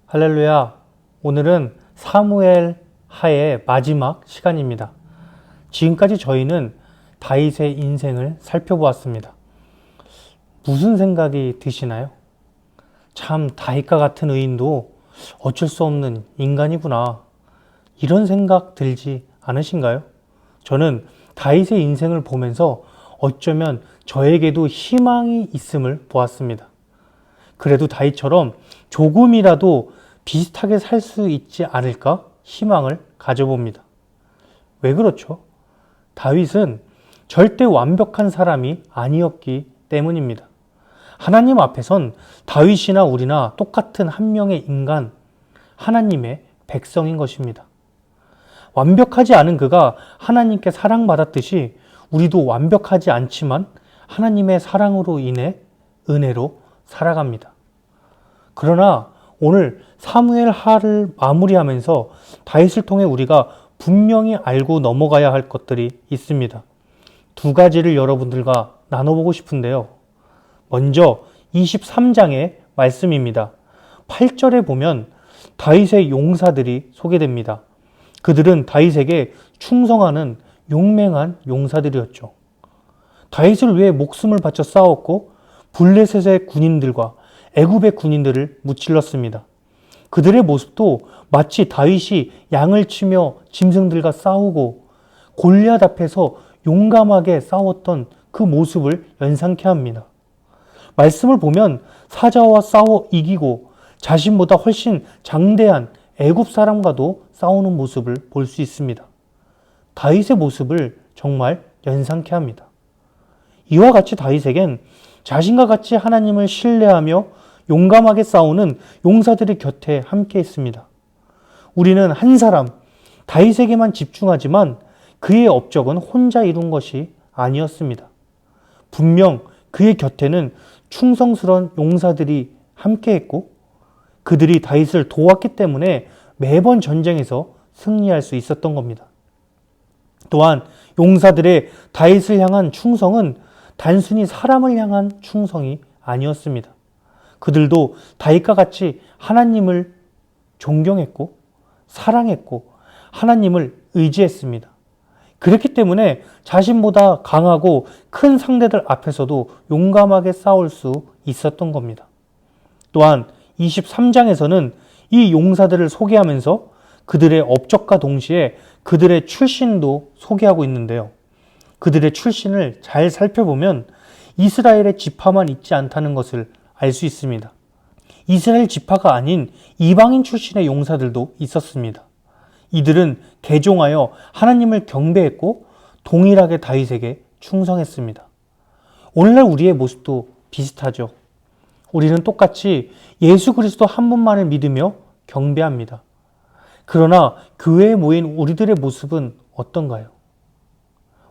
할렐루야. 오늘은 사무엘 하의 마지막 시간입니다. 지금까지 저희는 다윗의 인생을 살펴보았습니다. 무슨 생각이 드시나요? 참 다윗과 같은 의인도 어쩔 수 없는 인간이구나. 이런 생각 들지 않으신가요? 저는 다윗의 인생을 보면서 어쩌면 저에게도 희망이 있음을 보았습니다. 그래도 다윗처럼 조금이라도 비슷하게 살 수 있지 않을까 희망을 가져봅니다. 왜 그렇죠? 다윗은 절대 완벽한 사람이 아니었기 때문입니다. 하나님 앞에선 다윗이나 우리나 똑같은 한 명의 인간, 하나님의 백성인 것입니다. 완벽하지 않은 그가 하나님께 사랑받았듯이 우리도 완벽하지 않지만 하나님의 사랑으로 인해 은혜로 살아갑니다. 그러나 오늘 사무엘 하를 마무리하면서 다윗을 통해 우리가 분명히 알고 넘어가야 할 것들이 있습니다. 두 가지를 여러분들과 나눠보고 싶은데요. 먼저 23장의 말씀입니다. 8절에 보면 다윗의 용사들이 소개됩니다. 그들은 다윗에게 충성하는 용맹한 용사들이었죠. 다윗을 위해 목숨을 바쳐 싸웠고 블레셋의 군인들과 애굽의 군인들을 무찔렀습니다. 그들의 모습도 마치 다윗이 양을 치며 짐승들과 싸우고 골리앗 앞에서 용감하게 싸웠던 그 모습을 연상케 합니다. 말씀을 보면 사자와 싸워 이기고 자신보다 훨씬 장대한 애굽 사람과도 싸우는 모습을 볼 수 있습니다. 다윗의 모습을 정말 연상케 합니다. 이와 같이 다윗에겐 자신과 같이 하나님을 신뢰하며 용감하게 싸우는 용사들의 곁에 함께 있습니다. 우리는 한 사람, 다윗에게만 집중하지만 그의 업적은 혼자 이룬 것이 아니었습니다. 분명 그의 곁에는 충성스러운 용사들이 함께 했고 그들이 다윗을 도왔기 때문에 매번 전쟁에서 승리할 수 있었던 겁니다. 또한 용사들의 다윗을 향한 충성은 단순히 사람을 향한 충성이 아니었습니다. 그들도 다윗과 같이 하나님을 존경했고 사랑했고 하나님을 의지했습니다. 그렇기 때문에 자신보다 강하고 큰 상대들 앞에서도 용감하게 싸울 수 있었던 겁니다. 또한 23장에서는 이 용사들을 소개하면서 그들의 업적과 동시에 그들의 출신도 소개하고 있는데요. 그들의 출신을 잘 살펴보면 이스라엘의 지파만 있지 않다는 것을 알 수 있습니다. 이스라엘 지파가 아닌 이방인 출신의 용사들도 있었습니다. 이들은 개종하여 하나님을 경배했고 동일하게 다윗에게 충성했습니다. 오늘날 우리의 모습도 비슷하죠. 우리는 똑같이 예수 그리스도 한 분만을 믿으며 경배합니다. 그러나 교회에 모인 우리들의 모습은 어떤가요?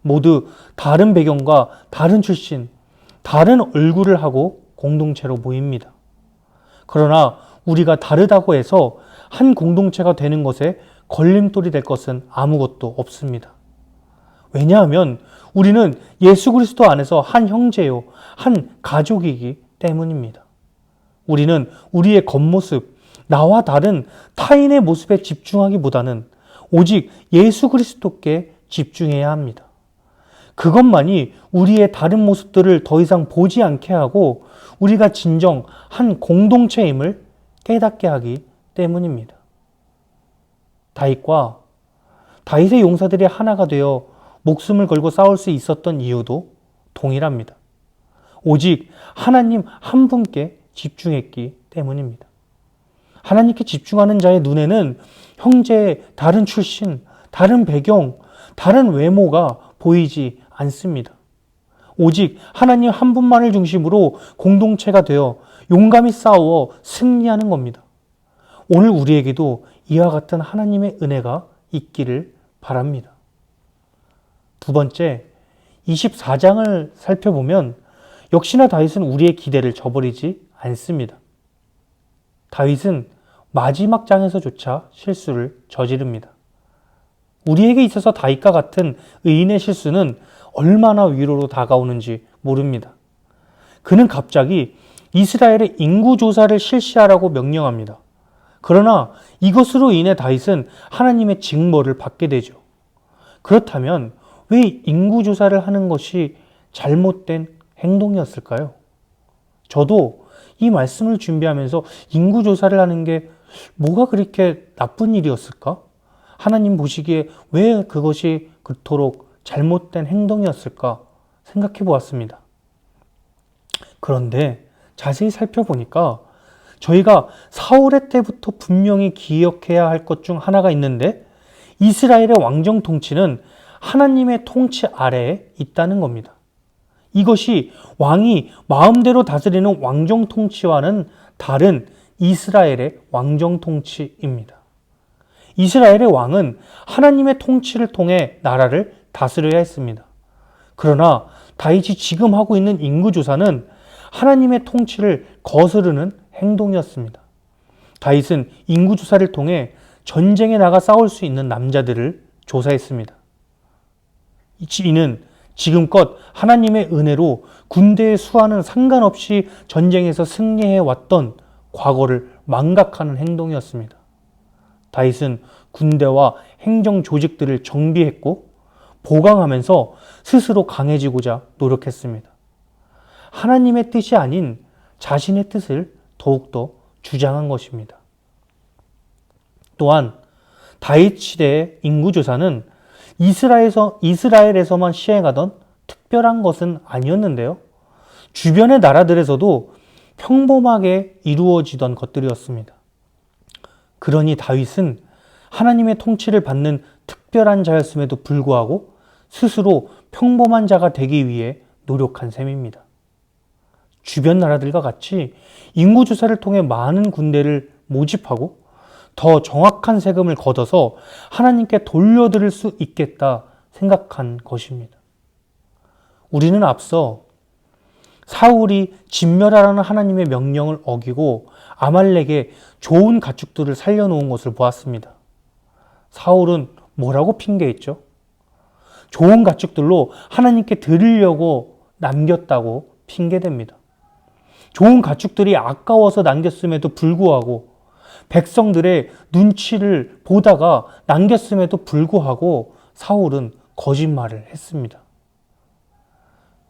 모두 다른 배경과 다른 출신, 다른 얼굴을 하고 공동체로 모입니다. 그러나 우리가 다르다고 해서 한 공동체가 되는 것에 걸림돌이 될 것은 아무것도 없습니다. 왜냐하면 우리는 예수 그리스도 안에서 한 형제요, 한 가족이기 때문입니다. 우리는 우리의 겉모습, 나와 다른 타인의 모습에 집중하기보다는 오직 예수 그리스도께 집중해야 합니다. 그것만이 우리의 다른 모습들을 더 이상 보지 않게 하고 우리가 진정 한 공동체임을 깨닫게 하기 때문입니다. 다윗의 용사들이 하나가 되어 목숨을 걸고 싸울 수 있었던 이유도 동일합니다. 오직 하나님 한 분께 집중했기 때문입니다. 하나님께 집중하는 자의 눈에는 형제의 다른 출신, 다른 배경, 다른 외모가 보이지 않습니다. 오직 하나님 한 분만을 중심으로 공동체가 되어 용감히 싸워 승리하는 겁니다. 오늘 우리에게도 이와 같은 하나님의 은혜가 있기를 바랍니다. 두 번째, 24장을 살펴보면 역시나 다윗은 우리의 기대를 저버리지 않습니다. 다윗은 마지막 장에서조차 실수를 저지릅니다. 우리에게 있어서 다윗과 같은 의인의 실수는 얼마나 위로로 다가오는지 모릅니다. 그는 갑자기 이스라엘의 인구조사를 실시하라고 명령합니다. 그러나 이것으로 인해 다윗은 하나님의 징벌을 받게 되죠. 그렇다면 왜 인구조사를 하는 것이 잘못된 행동이었을까요? 저도 이 말씀을 준비하면서 인구조사를 하는 게 뭐가 그렇게 나쁜 일이었을까? 하나님 보시기에 왜 그것이 그토록 잘못된 행동이었을까 생각해 보았습니다. 그런데 자세히 살펴보니까 저희가 사울의 때부터 분명히 기억해야 할 것 중 하나가 있는데 이스라엘의 왕정 통치는 하나님의 통치 아래에 있다는 겁니다. 이것이 왕이 마음대로 다스리는 왕정 통치와는 다른 이스라엘의 왕정 통치입니다. 이스라엘의 왕은 하나님의 통치를 통해 나라를 다스려야 했습니다. 그러나 다윗이 지금 하고 있는 인구조사는 하나님의 통치를 거스르는 행동이었습니다. 다윗은 인구조사를 통해 전쟁에 나가 싸울 수 있는 남자들을 조사했습니다. 이는 지금껏 하나님의 은혜로 군대의 수와는 상관없이 전쟁에서 승리해 왔던 과거를 망각하는 행동이었습니다. 다윗은 군대와 행정 조직들을 정비했고 보강하면서 스스로 강해지고자 노력했습니다. 하나님의 뜻이 아닌 자신의 뜻을 더욱더 주장한 것입니다. 또한 다윗 시대의 인구조사는 이스라엘에서만 시행하던 특별한 것은 아니었는데요. 주변의 나라들에서도 평범하게 이루어지던 것들이었습니다. 그러니 다윗은 하나님의 통치를 받는 특별한 자였음에도 불구하고 스스로 평범한 자가 되기 위해 노력한 셈입니다. 주변 나라들과 같이 인구조사를 통해 많은 군대를 모집하고 더 정확한 세금을 걷어서 하나님께 돌려드릴 수 있겠다 생각한 것입니다. 우리는 앞서 사울이 진멸하라는 하나님의 명령을 어기고 아말렉에 좋은 가축들을 살려놓은 것을 보았습니다. 사울은 뭐라고 핑계했죠? 좋은 가축들로 하나님께 드리려고 남겼다고 핑계댑니다. 좋은 가축들이 아까워서 남겼음에도 불구하고 백성들의 눈치를 보다가 남겼음에도 불구하고 사울은 거짓말을 했습니다.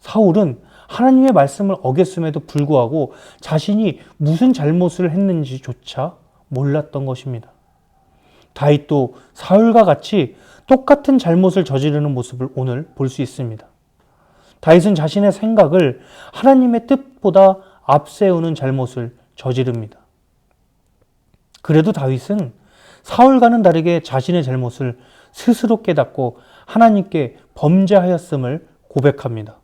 사울은 하나님의 말씀을 어겼음에도 불구하고 자신이 무슨 잘못을 했는지조차 몰랐던 것입니다. 다윗도 사울과 같이 똑같은 잘못을 저지르는 모습을 오늘 볼 수 있습니다. 다윗은 자신의 생각을 하나님의 뜻보다 앞세우는 잘못을 저지릅니다. 그래도 다윗은 사울과는 다르게 자신의 잘못을 스스로 깨닫고 하나님께 범죄하였음을 고백합니다.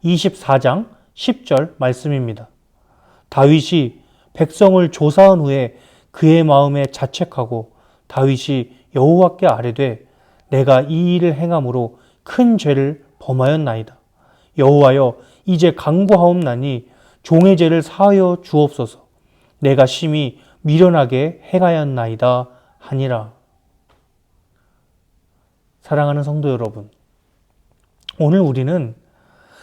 24장 10절 말씀입니다. 다윗이 백성을 조사한 후에 그의 마음에 자책하고 다윗이 여호와께 아뢰되 내가 이 일을 행함으로 큰 죄를 범하였나이다. 여호와여 이제 간구하옵나니 종의 죄를 사하여 주옵소서. 내가 심히 미련하게 행하였나이다 하니라. 사랑하는 성도 여러분, 오늘 우리는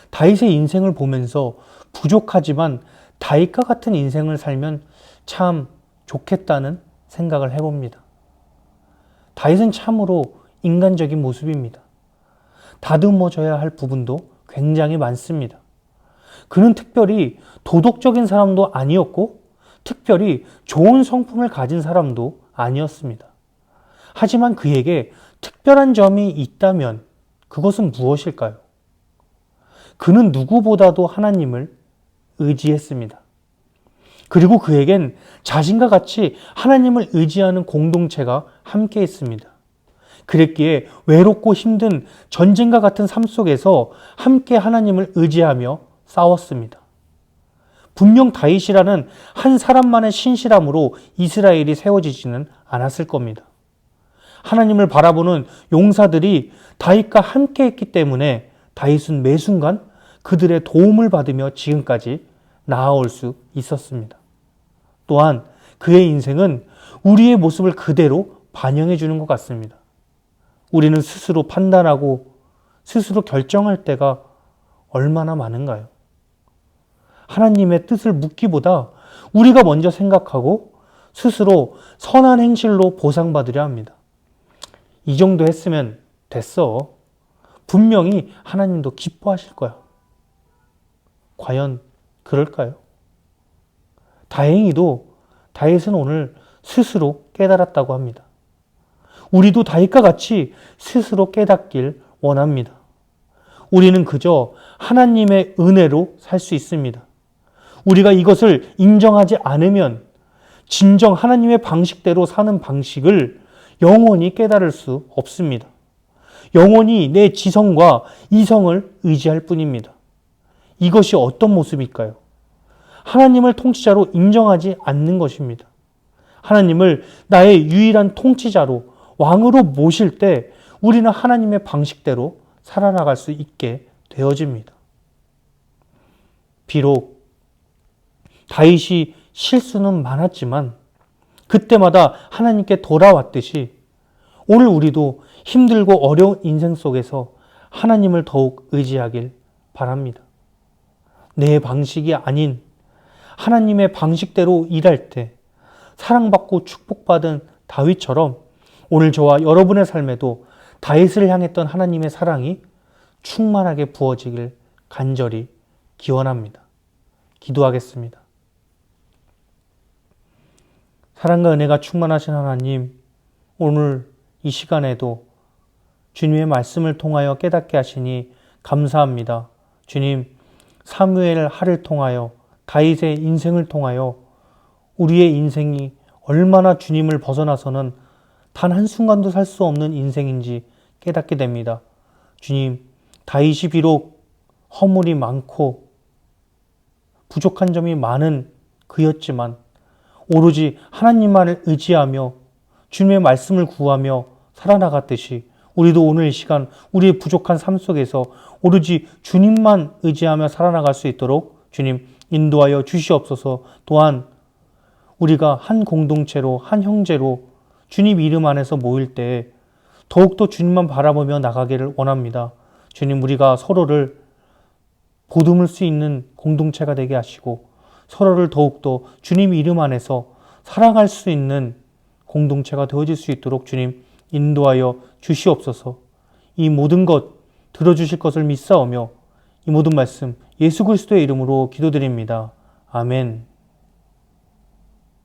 다윗의 인생을 보면서 부족하지만 다윗과 같은 인생을 살면 참 좋겠다는 생각을 해봅니다. 다윗은 참으로 인간적인 모습입니다. 다듬어져야 할 부분도 굉장히 많습니다. 그는 특별히 도덕적인 사람도 아니었고 특별히 좋은 성품을 가진 사람도 아니었습니다. 하지만 그에게 특별한 점이 있다면 그것은 무엇일까요? 그는 누구보다도 하나님을 의지했습니다. 그리고 그에겐 자신과 같이 하나님을 의지하는 공동체가 함께 있습니다. 그랬기에 외롭고 힘든 전쟁과 같은 삶 속에서 함께 하나님을 의지하며 싸웠습니다. 분명 다윗이라는 한 사람만의 신실함으로 이스라엘이 세워지지는 않았을 겁니다. 하나님을 바라보는 용사들이 다윗과 함께 했기 때문에 다윗은 매 순간 그들의 도움을 받으며 지금까지 나아올 수 있었습니다. 또한 그의 인생은 우리의 모습을 그대로 반영해 주는 것 같습니다. 우리는 스스로 판단하고 스스로 결정할 때가 얼마나 많은가요? 하나님의 뜻을 묻기보다 우리가 먼저 생각하고 스스로 선한 행실로 보상받으려 합니다. 이 정도 했으면 됐어. 분명히 하나님도 기뻐하실 거야. 과연 그럴까요? 다행히도 다윗은 오늘 스스로 깨달았다고 합니다. 우리도 다윗과 같이 스스로 깨닫길 원합니다. 우리는 그저 하나님의 은혜로 살 수 있습니다. 우리가 이것을 인정하지 않으면 진정 하나님의 방식대로 사는 방식을 영원히 깨달을 수 없습니다. 영원히 내 지성과 이성을 의지할 뿐입니다. 이것이 어떤 모습일까요? 하나님을 통치자로 인정하지 않는 것입니다. 하나님을 나의 유일한 통치자로 왕으로 모실 때 우리는 하나님의 방식대로 살아나갈 수 있게 되어집니다. 비록 다윗이 실수는 많았지만 그때마다 하나님께 돌아왔듯이 오늘 우리도 힘들고 어려운 인생 속에서 하나님을 더욱 의지하길 바랍니다. 내 방식이 아닌 하나님의 방식대로 일할 때 사랑받고 축복받은 다윗처럼 오늘 저와 여러분의 삶에도 다윗을 향했던 하나님의 사랑이 충만하게 부어지길 간절히 기원합니다. 기도하겠습니다. 사랑과 은혜가 충만하신 하나님, 오늘 이 시간에도 주님의 말씀을 통하여 깨닫게 하시니 감사합니다. 주님, 사무엘 하를 통하여 다윗의 인생을 통하여 우리의 인생이 얼마나 주님을 벗어나서는 단 한순간도 살 수 없는 인생인지 깨닫게 됩니다. 주님, 다윗이 비록 허물이 많고 부족한 점이 많은 그였지만 오로지 하나님만을 의지하며 주님의 말씀을 구하며 살아나갔듯이 우리도 오늘 이 시간 우리의 부족한 삶 속에서 오로지 주님만 의지하며 살아나갈 수 있도록 주님 인도하여 주시옵소서. 또한 우리가 한 공동체로 한 형제로 주님 이름 안에서 모일 때 더욱더 주님만 바라보며 나가기를 원합니다. 주님, 우리가 서로를 보듬을 수 있는 공동체가 되게 하시고 서로를 더욱더 주님 이름 안에서 사랑할 수 있는 공동체가 되어질 수 있도록 주님 인도하여 주시옵소서. 이 모든 것 들어주실 것을 믿사오며 이 모든 말씀 예수 그리스도의 이름으로 기도드립니다. 아멘.